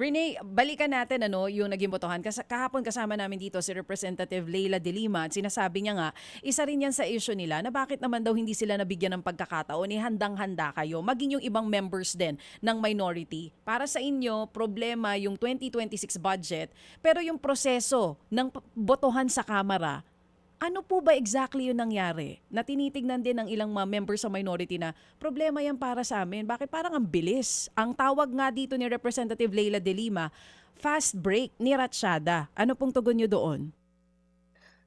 Renee, balikan natin yung naging botohan. Kahapon kasama namin dito si Representative Leila de Lima at sinasabi niya nga, isa rin yan sa issue nila na bakit naman daw hindi sila nabigyan ng pagkakataon, handang-handa kayo, maging yung ibang members din ng minority. Para sa inyo, problema yung 2026 budget, pero yung proseso ng botohan sa Kamara, ano po ba exactly yung nangyari? Na tinitignan din ng ilang mga members sa minority na problema yan para sa amin. Bakit parang ang bilis? Ang tawag nga dito ni Representative Leila de Lima, fast break ni Ratsyada. Ano pong tugon nyo doon?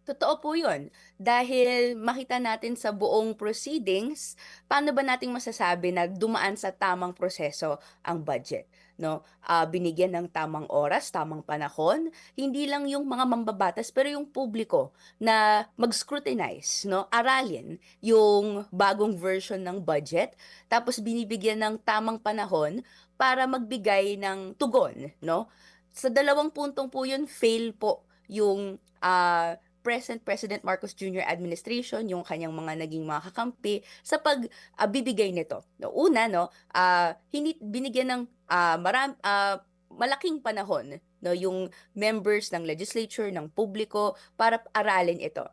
Totoo po yun. Dahil makita natin sa buong proceedings, paano ba nating masasabi na dumaan sa tamang proseso ang budget? No? Binigyan ng tamang oras, tamang panahon, hindi lang yung mga mambabatas, pero yung publiko na mag-scrutinize, no? Aralin yung bagong version ng budget, tapos binibigyan ng tamang panahon para magbigay ng tugon. No? Sa dalawang puntong po yun, fail po yung present President Marcos Jr. administration, yung kanyang mga naging mga kakampi sa pagbibigay nito. No, una, no, binigyan ng malaking panahon, no, yung members ng legislature, ng publiko, para aralin ito.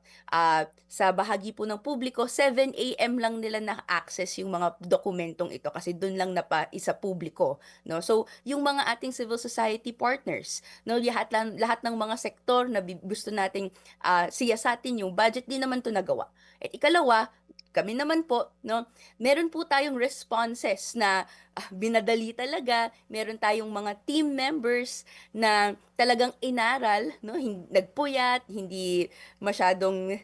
Sa bahagi po ng publiko, 7 a.m. lang nila na-access yung mga dokumentong ito kasi doon lang isa publiko. No? So, yung mga ating civil society partners, no, lahat ng mga sektor na gusto nating siyasatin yung budget, di naman to nagawa. At ikalawa, kami naman po, no, meron po tayong responses na binadali talaga. Meron tayong mga team members na talagang inaral, no, nagpuyat, hindi masyadong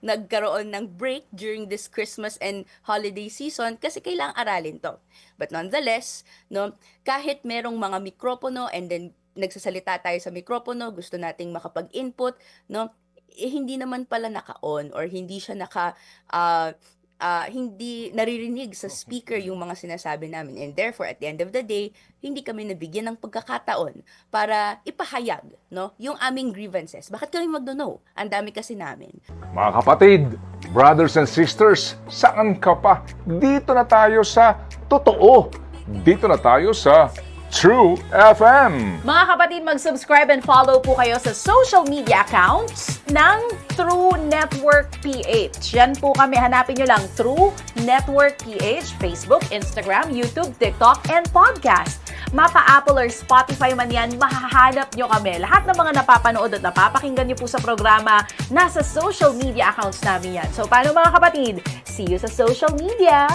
nagkaroon ng break during this Christmas and holiday season kasi kailangang aralin to. But nonetheless, no, kahit merong mga mikropono and then nagsasalita tayo sa mikropono, gusto nating makapag-input, no, hindi naman pala naka-on or hindi siya hindi naririnig sa speaker yung mga sinasabi namin. And therefore, at the end of the day, hindi kami nabigyan ng pagkakataon para ipahayag, no, yung aming grievances. Bakit kami magno-no? Ang dami kasi namin. Mga kapatid, brothers and sisters, saan ka pa? Dito na tayo sa totoo. Dito na tayo sa True FM. Mga kapatid, mag-subscribe and follow po kayo sa social media accounts ng True Network PH. Yan po kami, hanapin nyo lang True Network PH, Facebook, Instagram, YouTube, TikTok, and podcast. Mapa Apple or Spotify man yan, mahahanap nyo kami. Lahat ng mga napapanood at napapakinggan nyo po sa programa, nasa social media accounts namin yan. So paano mga kapatid? See you sa social media!